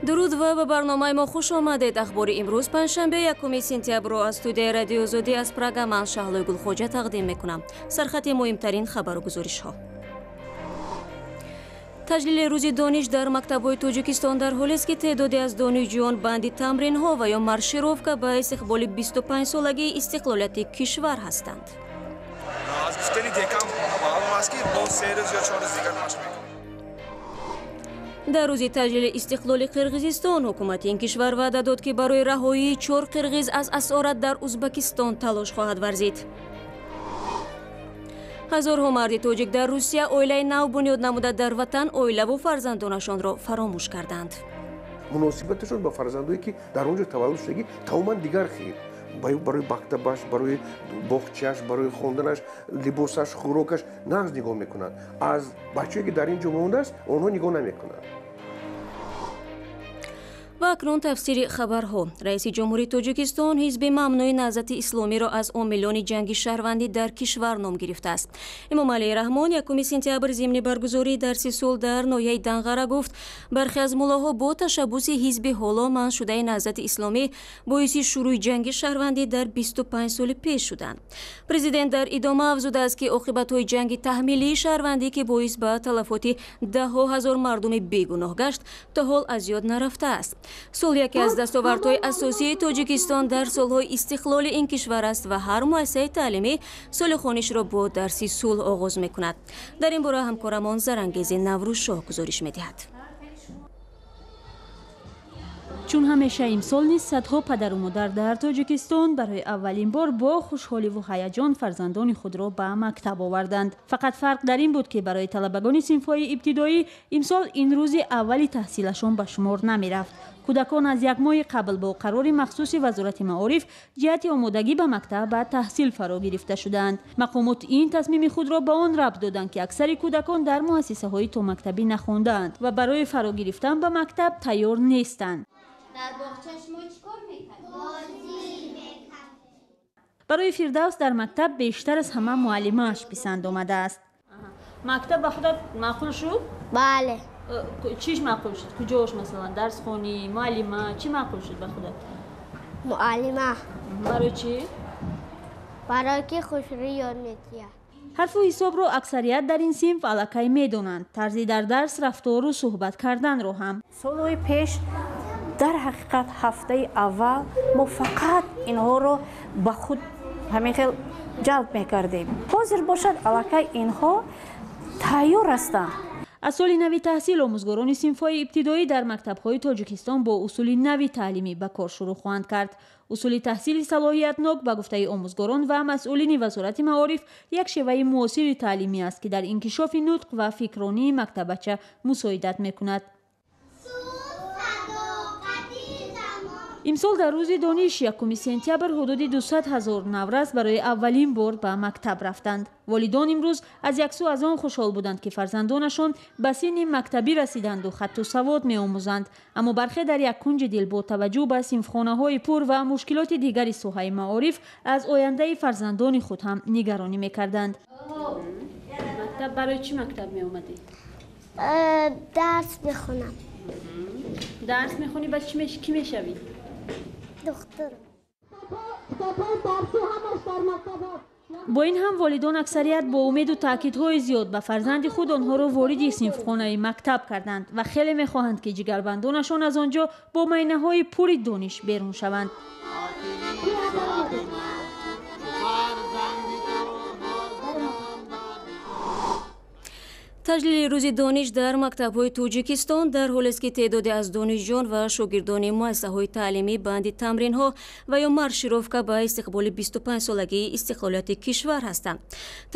дуруд ва ба барномаи мо хуш омадед. ахбори имрӯз панҷшанбе 1 сентябрро аз студияи радиои озодӣ аз программаи Шаҳлои Гулхоҷа тақдим мекунам. Сархати муҳимтарин хабару гузоришҳо. таҷлили рӯзи дониш дар мактабҳои Тоҷикистон дар ҳолест ки теъдоде аз донишҷӯён банди тамринҳо ва ё маршировка ба истиқболи 25-солагии истиқлолияти кишвар ҳастанд. дар рӯзи таҷлили истиқлоли Қирғизистон ҳукумати ин кишвар ваъда дод ки барои раҳоии 4 қирғиз аз асорат дар Узбекистон талош хоҳад варзид. ҳазорҳо марди тоҷик дар Русия оилаи нав бунёд намуда дар ватан оилаву фарзандонашонро фаромӯш карданд. муносибаташон ба фарзандое ки дар он ҷо таваллуд шудагӣ тамоман дигар хел барои мактабаш, барои боғчааш, барои хонданаш, либосаш, хӯрокаш нағз нигоҳ мекунанд. аз бачае ки дар ин ҷо мондааст онҳо нигоҳ намекунанд. ва акнун тафсири хабарҳо. раиси ҷумҳурии Тоҷикистон ҳизби мамнӯи наҳзати исломиро аз омилони ҷанги шаҳрвандӣ дар кишвар ном гирифтааст. Эмомалии Раҳмон 1 сентябр зимни баргузории дарси сулҳ дар ноҳияи Данғара гуфт бархе аз муллоҳо бо ташаббуси ҳизби ҳоло манъ шудаи наҳзати исломӣ боиси шурӯъи ҷанги шаҳрвандӣ дар 25 соли пеш шуданд. Президент дар идома афзудааст ки оқибатҳои ҷанги таҳмилии шаҳрвандӣ ки боис ба талафоти даҳҳо ҳазор мардуми бегуноҳ гашт то ҳол аз ёд нарафтааст. сулҳ яке аз дастовардҳои асосии Тоҷикистон дар солҳои истиқлоли ин кишвар аст ва ҳар муассисаи таълимӣ соли хонишро бо дарси сулҳ оғоз мекунад. дар ин бора ҳамкорамон Зарангези Наврӯзшоҳ гузориш медиҳад. чун ҳамеша имсол низ садҳо падару модар дар Тоҷикистон барои аввалин бор бо хушҳоливу ҳаяҷон фарзандони худро ба мактаб оварданд. фақат фарқ дар ин буд ки барои талабагони синфҳои ибтидоӣ имсол ин рӯзи аввали таҳсилашон ба шумор намерафт. кӯдакон аз як моҳи қабл бо қарори махсуси вазорати маориф ҷиҳати омодагӣ ба мактаб ба таҳсил фаро гирифта шуданд. мақомот ин тасмими худро ба он рабт доданд ки аксари кӯдакон дар муассисаҳои томактабӣ нахондаанд ва барои фаро гирифтан ба мактаб тайёр нестанд. дар боғча шумо чӣ кор мекардед? бозӣ мекардем. барои Фирдавс дар мактаб бештар аз ҳама муаллимааш писанд омадааст. мактаб ба худат маъқул шуд? бале. чиш маъқул шуд? куҷош масалан дарсхонӣ, муаллима чӣ маъқул шуд ба худат? муаллима. барои чӣ? барои ки хушрӯй ёд метиҳад. ҳарфу ҳисобро аксарият дар ин синф аллакай медонанд. тарзи дар дарс, рафтору суҳбат карданро ҳам. солҳои пеш дар ҳақиқат ҳафтаи аввал мо фақат инҳоро ба худ ҳамин хел ҷалб мекардем. ҳозир бошад аллакай инҳо тайёр ҳастанд. аз соли нави таҳсил омӯзгорони синфҳои ибтидоӣ дар мактабҳои Тоҷикистон бо усули нави таълимӣ ба кор шурӯъ хоҳанд кард. усули таҳсили салоҳиятнок ба гуфтаи омӯзгорон ва масъулини вазорати маориф як шеваи муосири таълимӣ аст ки дар инкишофи нутқ ва фикрронии мактабача мусоидат мекунад. имсол дар рӯзи дониш 1 сентябр ҳудуди 200 000 наврас барои аввалин бор ба мактаб рафтанд. волидон имрӯз аз яксу аз он хушҳол буданд ки фарзандонашон ба синни мактабӣ расиданду хатту савод меомӯзанд, аммо бархе дар як кунҷи дил бо таваҷҷӯҳ ба синфхонаҳои пур ва мушкилоти дигари соҳаи маориф аз ояндаи фарзандони худ ҳам нигаронӣ мекарданд. мактаб барои чӣ мактаб меомадӣ? дарс мехонам. дарс мехонӣ ба кӣ мешавӣ? духтур. бо ин ҳам волидон аксарият бо умеду таъкидҳои зиёд ба фарзанди худ онҳоро вориди синфхонаи мактаб карданд ва хеле мехоҳанд ки ҷигарбандонашон аз он ҷо бо майнаҳои пури дониш берун шаванд. таҷлили рӯзи дониш дар мактабҳои Тоҷикистон дар ҳолест ки теъдоде аз донишҷӯён ва шогирдони муассисаҳои таълимӣ банди тамринҳо ва ё маршировка ба истиқболи 25-солагии истиқлолияти кишвар ҳастанд.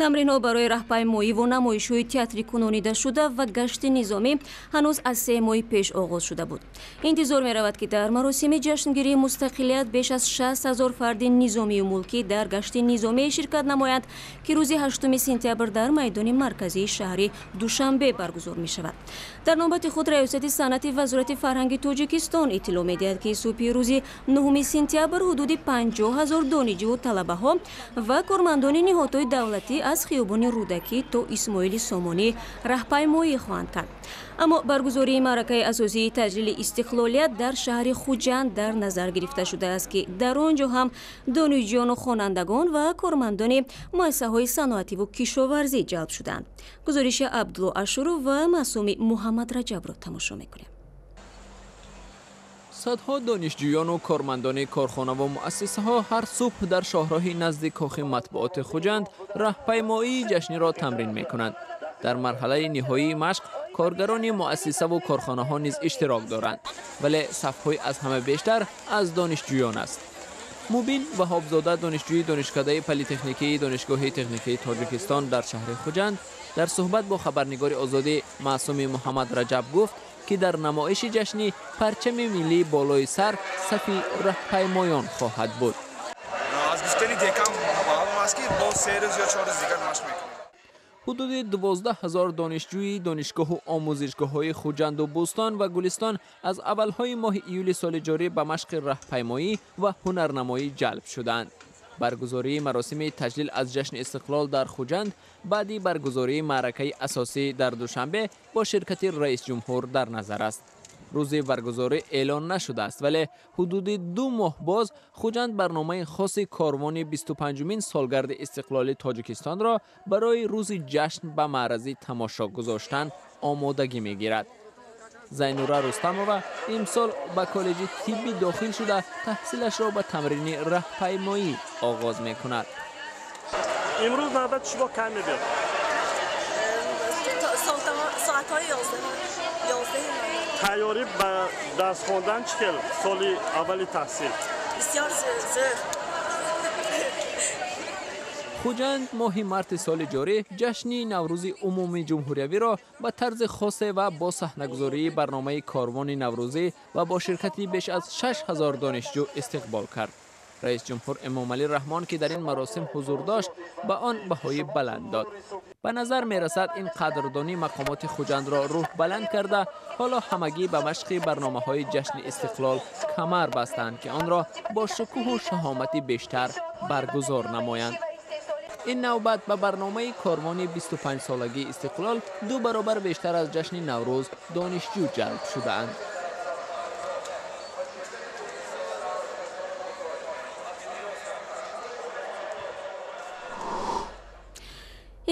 тамринҳо барои раҳпаймоиву намоишҳои театри кунонидашуда ва гашти низомӣ ҳанӯз аз 3 моҳи пеш оғоз шуда буд. интизор меравад ки дар маросими ҷашнгирии мустақилият беш аз 60 000 фарди низомию мулкӣ дар гашти низомӣ ширкат намоянд ки рӯзи 8 сентябр дар майдони марказии шаҳри душанбе баргузор мешавад. дар навбати худ раёсати санъати вазорати фарҳанги тоҷикистон иттилоъ медиҳад ки субҳи рӯзи 9 сентябр ҳудуди 50 000 донишҷӯ талабаҳо ва кормандони ниҳодҳои давлатӣ аз хиёбони рӯдакӣ то исмоили сомонӣ раҳпаймоӣ хоҳанд кард. аммо баргузории маъракаи асосии таҷлили истиқлолият дар шаҳри хуҷанд дар назар гирифта шудааст ки дар он ҷо ҳам донишҷӯёну хонандагон ва кормандони муассисаҳои саноативу кишоварзӣ ҷалб шуданд. гузориши Абдулло Ашуров ва маъсуми Муҳаммад Раҷабро тамошо мекунем. садҳо донишҷӯёну кормандони корхонаву муассисаҳо ҳар субҳ дар шоҳроҳи назди кохи матбуоти Хуҷанд раҳпаймоии ҷашниро тамрин мекунанд. дар марҳалаи ниҳоии машқ коргарони муассисаву корхонаҳо низ иштирок доранд, вале сафҳои аз ҳама бештар аз донишҷӯён аст. мубин ваҳобзода донишҷӯи донишкадаи политехникии донишгоҳи техникии тоҷикистон дар шаҳри Хуҷанд дар суҳбат бо хабарнигори озодӣ маъсуми Муҳаммад Раҷаб гуфт ки дар намоиши ҷашнӣ парчами миллӣ болои сар сафи раҳпаймоён хоҳад буд. аз гуфтани декам маълум аст ки бо 3 рӯз ё 4 рӯз дигар машқ мекунем. ҳудуди 12 000 донишҷӯи донишгоҳу омӯзишгоҳҳои Хуҷанду Бӯстон ва Гулистон аз аввалҳои моҳи июли соли ҷорӣ ба машқи раҳпаймоӣ ва ҳунарнамоӣ ҷалб шуданд. баргузории маросими таҷлил аз ҷашни истиқлол дар Хуҷанд баъди баргузории маъракаи асосӣ дар душанбе бо ширкати раисҷумҳур дар назар аст. рӯзи баргузорӣ эълон нашудааст, вале ҳудуди 2 моҳ боз Хуҷанд барномаи хоси корвони 25-мин солгарди истиқлоли Тоҷикистонро барои рӯзи ҷашн ба маърази тамошо гузоштан омодагӣ мегирад. зайнура рустамова имсол ба коллеҷи тиббӣ дохил шуда таҳсилашро ба тамрини раҳпаймоӣ оғоз мекунад. имрӯз навбати шумо кам мебиёд. соатҳои 11 тайёрӣ ба дарс хондан чӣ хел соли аввали таҳсил? бисёр зӯр. Хуҷанд моҳи марти соли ҷорӣ ҷашни Наврӯзи умумии ҷумҳуриявиро ба тарзи хосе ва бо саҳнагузории барномаи корвони Наврӯзӣ ва бо ширкати беш аз 6000 донишҷӯ истиқбол кард. раис ҷумҳур Эмомалӣ Раҳмон ки дар ин маросим ҳузур дошт, ба он баҳои баланд дод. ба назар мерасад ин қадрдонӣ мақомоти Хуҷандро рӯҳ баланд карда, ҳоло ҳамагӣ ба машқи барномаҳои ҷашни истиқлол камар бастанд ки онро бо шукӯҳу шаҳомати бештар баргузор намоянд. ин навбат ба барномаи корвони 25-солагии истиқлол 2 баробар бештар аз ҷашни Наврӯз донишҷӯ ҷалб шудаанд.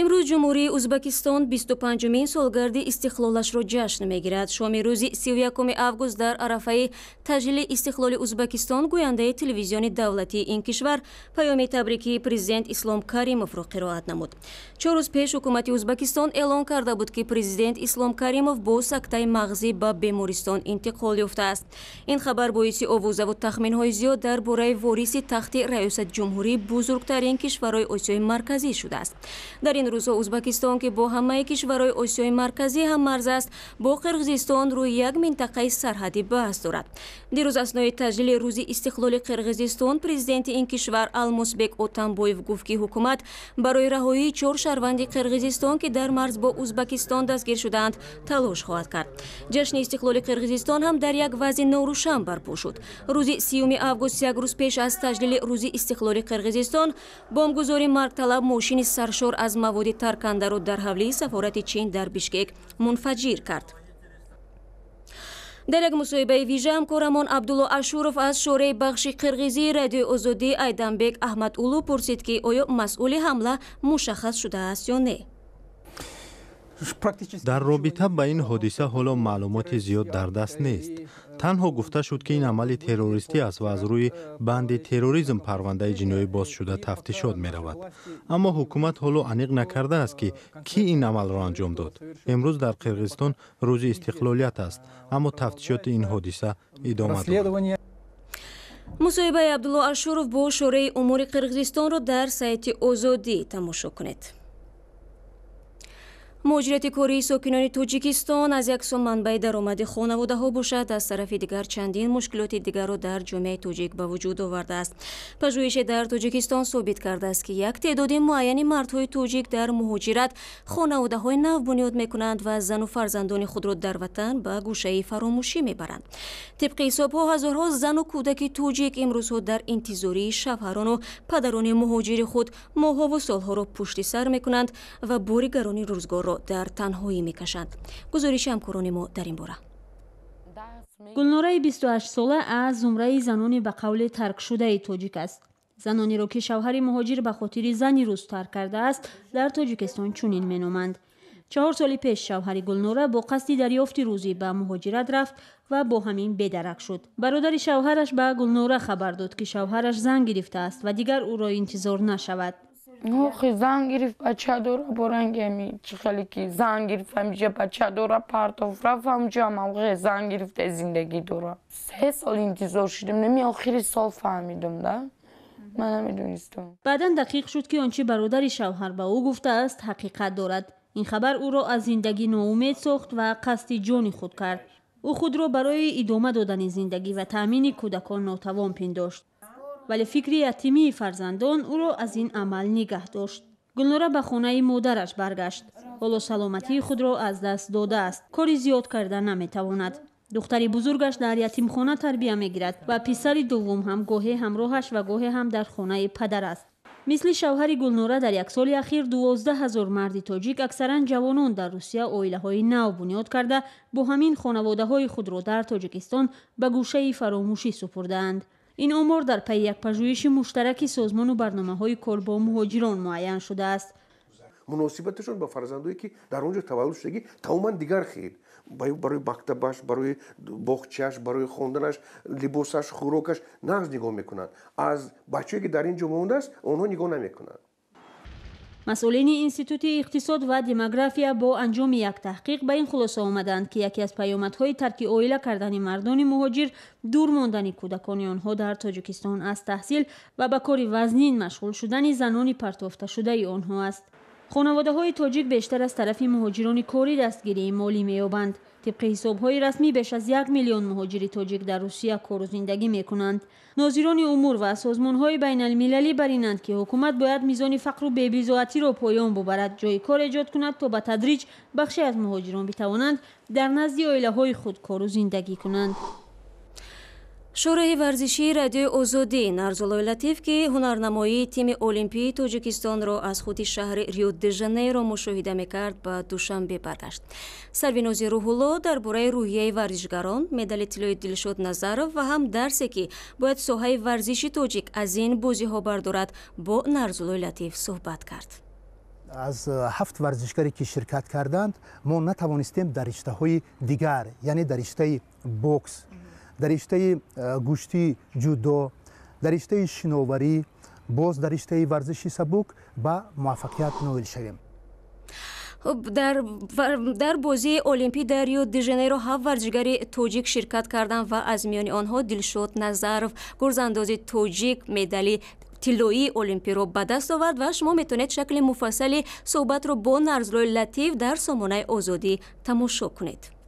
имрӯз ҷумҳурии Узбекистон 25-мин солгарди истиқлолашро ҷашн мегирад. шоми рӯзи 31 август дар арафаи таҷлили истиқлоли Узбекистон гӯяндаи телевизиони давлатии ин кишвар паёми табрикии президент Ислом Каримовро қироат намуд. 4 рӯз пеш ҳукумати Узбекистон эълон карда буд ки президент Ислом Каримов бо сактаи мағзӣ ба бемористон интиқол ёфтааст. ин хабар боиси овузаву тахминҳои зиёд дар бораи вориси тахти раёсатҷумҳурии бузургтарин кишварҳои Осиёи марказӣ шудааст. дар ин рӯзҳо Узбекистон ки бо ҳамаи кишварҳои Осиёи марказӣ ҳам марз аст, бо Қирғизистон рӯи як минтақаи сарҳадӣ баҳс дорад. дирӯз аснои таҷлили рӯзи истиқлоли Қирғизистон президенти ин кишвар Алмусбек Отамбоев гуфт ки ҳукумат барои раҳоии 4 шаҳрванди Қирғизистон ки дар марз бо Узбекистон дастгир шуданд талош хоҳад кард. ҷашни истиқлоли Қирғизистон ҳам дар як вазъи норӯшан барпо шуд. рӯзи 30 август, як рӯз пеш аз таҷлили рӯзи истиқлоли Қирғизистон, бомбгузори маргталаб мошини саршор аз маводи таркандаро дар ҳавлии сафорати Чин дар Бишкек мунфаҷир кард. дар як мусоҳибаи вижа ҳамкорамон Абдулло Ашуров аз шораи бахши қирғизии радиои Озодӣ Айданбек Аҳмадуллу пурсид ки оё масъули ҳамла мушаххас шудааст ё не. дар робита ба ин ҳодиса ҳоло маълумоти зиёд дар даст нест. танҳо гуфта шуд ки ин амали террористӣ аст ва аз рӯи банди терроризм парвандаи ҷиноӣ боз шуда тафтишот меравад. аммо ҳукумат ҳоло аниқ накардааст ки кӣ ин амалро анҷом дод. имрӯз дар Қирғизистон рӯзи истиқлолият аст, аммо тафтишоти ин ҳодиса идома дорад. мусоҳибаи Абдулло Ашуров бо шораи умури Қирғизистонро дар сайти Озодӣ тамошо кунед. مهاجرت کاری ساکنان تاجیکستان از یک سو منبع درآمد خانواده‌ها باشد، از طرف دیگر چندین مشکلات دیگر را در جامعه تاجیک به وجود آورده است. پژوهش در تاجیکستان ثابت کرده است که یک تعداد معین مردهای تاجیک در مهاجرت خانواده‌های نو بنیاد می‌کنند و زن و فرزندان خود را در وطن به گوشه فراموشی می‌برند. طبق حساب‌ها هزارها زن و کودک تاجیک امروزها در انتظاری شوهران و پدران مهاجر خود ماه‌ها و سال‌ها را پشت سر می‌کنند و بار گران روزگار را در تنهایی می‌کشند. گزارش همکاران ما در این باره. گلنوره 28 ساله از زمره زنان به قول ترک شده تاجیک است. زنانی را که شوهر مهاجر به خاطر زنی روز ترک کرده است در تاجیکستان چنین مینامند. 4 سال پیش شوهر گلنوره با قصد دریافت روزی به مهاجرت رفت و با همین بدرک شد. برادر شوهرش به گلنوره خبر داد که شوهرش زن گرفته است و دیگر او را انتظار نشود. خیلی زن گرفت بچه داره برنگمی چه خیلی که زن گرفت همیشه بچه داره پرتاف رفت همونجا هم زن گرفته زندگی داره. 3 سال انتظار شدم نمی آخری سال فهمیدم ده من نمیدونستم. بعدا دقیق شد که آنچه برادر شوهر به او گفته است حقیقت دارد. این خبر او را از زندگی ناامید ساخت و قصد جان خود کرد. او خود را برای ادامه دادن زندگی و تامین کودکان ناتوان پنداشت. ولی فکر یتیمی فرزندان او را از این عمل نگه داشت. گلنوره به خانه مادرش برگشت. حالا سلامتی خود را از دست داده است. کاری زیاد کرده نمیتواند. دختری بزرگش در یتیمخانه تربیت میگیرد و پسر دوم هم گاهی همراهش و گاهی هم در خانه پدر است. مثل شوهر گلنوره در یک سال اخیر 12,000 مرد تاجیک اکثرا جوانان در روسیه عائله‌های نو بنیاد کرده با همین خانواده‌های خود را در تاجیکستان به گوشه فراموشی سپردند. این آمار در پی یک پژوهش مشترک سازمان و برنامه‌های کار با مهاجران معین شده است. مناسبتشون با فرزندایی که در اونجا تولد شدگی تماما دیگر خیلی برای مکتبش، برای باغچه‌اش، برای خوندنش، لباسش، خوراکش نقص نگاه میکنند. از بچه‌ای که در اینجا مونده است اونها نگاه نمیکنند. مسئولین انستیتوت اقتصاد و دموگرافیا با انجام یک تحقیق به این خلاصه آمدند که یکی از پیامدهای ترک عائله کردن مردان مهاجر دور ماندن کودکان آنها در تاجیکستان از تحصیل و به کار وزنین مشغول شدن زنان پرتافته شده آنها است. خانواده‌های تاجیک بیشتر از طرف مهاجران کاری دستگیری مالی می‌یابند. طبق حساب‌های رسمی بیش از 1 میلیون مهاجر تاجیک در روسیه کار و زندگی می‌کنند. ناظران امور و سازمان‌های بین‌المللی برینند که حکومت باید میزان فقر و بی‌بضاعتی را پایان ببرد، جای کار ایجاد کند تا به تدریج بخشی از مهاجران بتوانند در نزد عائله‌های خود کار و زندگی کنند. شورای ورزشی رادیوی آزادی نارزولای لطیف که هنرنمایی تیم المپی تاجیکستان را از خود شهر ریو د ژانیرو مشاهده می‌کرد به دوشنبه برگشت. سرویناز روح‌الله درباره روحیه ورزشگران، مدال طلای دلشاد نظرов و هم درسی که باید ساحه ورزشی تاجیک از این بازی‌ها بردارد با نارزولای لطیف صحبت کرد. از 7 ورزشکاری که شرکت کردند ما نتوانستیم در رشته‌های دیگر یعنی در رشته بوکس، در رشته گوشتی جودو، در رشته شناوری، باز در رشته ورزشی سبک با موفقیت نایل شویم. در بازی المپی در ریو د ژانیرو 7 ورزشگر تاجیک شرکت کردند و از میان آنها دلشاد نظرов گرزانداز تاجیک مدال طلایی المپی رو به دست آورد و شما میتونید شکل مفصلی صحبت رو با نارزولای لطیف در سامانه آزادی تماشا کنید.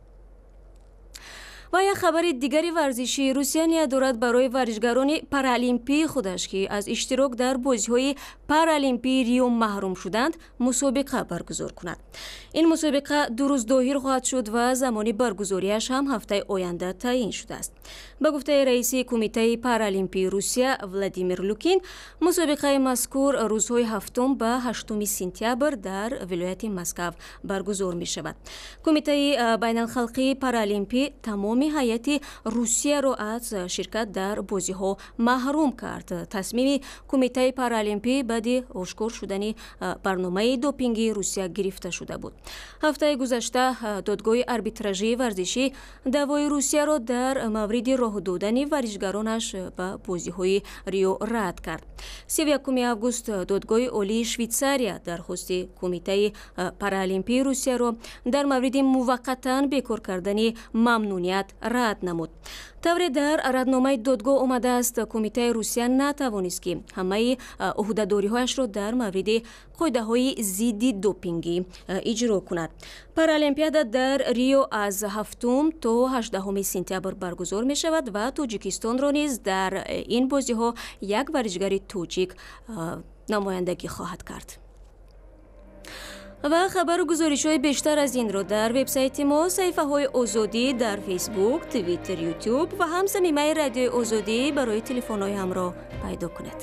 و یک خبر دیگری ورزشی، روسیه نیت دارد برای ورزشگران پارالمپی خودش که از اشتراک در بازی‌های پارالمپی ریو محروم شدند مسابقه برگزار کند. این مسابقه 2 روز دایر خواهد شد و زمان برگزاریش هم هفته آینده تعیین شده است. به گفته رئیس کمیته پارالمپی روسیه ولادیمیر لوکین، مسابقه مذکور روزهای 7 به 8 سپتامبر در ولایت مسکو برگزار می شود. کمیته بین الخلقی پارالمپی تمام هیئت روسیه را از شرکت در بازی‌ها محروم کرد. تصمیم کمیته پارالمپی بعد آشکار شدن برنامه دوپینگی روسیه گرفته شده بود. هفته گذشته دادگاه آربیتراژی ورزشی دعوای روسیه را در مورد راه دادن ورزشگرانش به بازی‌های ریو رد کرد. 31 آگوست دادگاه عالی شویتزاریا درخواست کمیته پارالمپی روسیه را در مورد موقتا بیکار کردن ممنوعیت рад намуд. тавре дар радномаи додгоҳ омадааст кумитаи Русия натавонист ки ҳамаи уҳдадориҳояшро дар мавриди қоидаҳои зидди допингӣ иҷро кунад. Паралимпиада дар Рио аз 7 то 18 сентябр баргузор мешавад ва Тоҷикистонро низ дар ин бозиҳо як варзишгари тоҷик намояндагӣ хоҳад кард. ва хабару гузоришҳои бештар аз инро дар вебсайти мо, саҳифаҳои Озодӣ дар Facebook, Twitter, YouTube ва ҳам самимаи радиои Озодӣ барои телефонҳои ҳамроҳ пайдо кунед.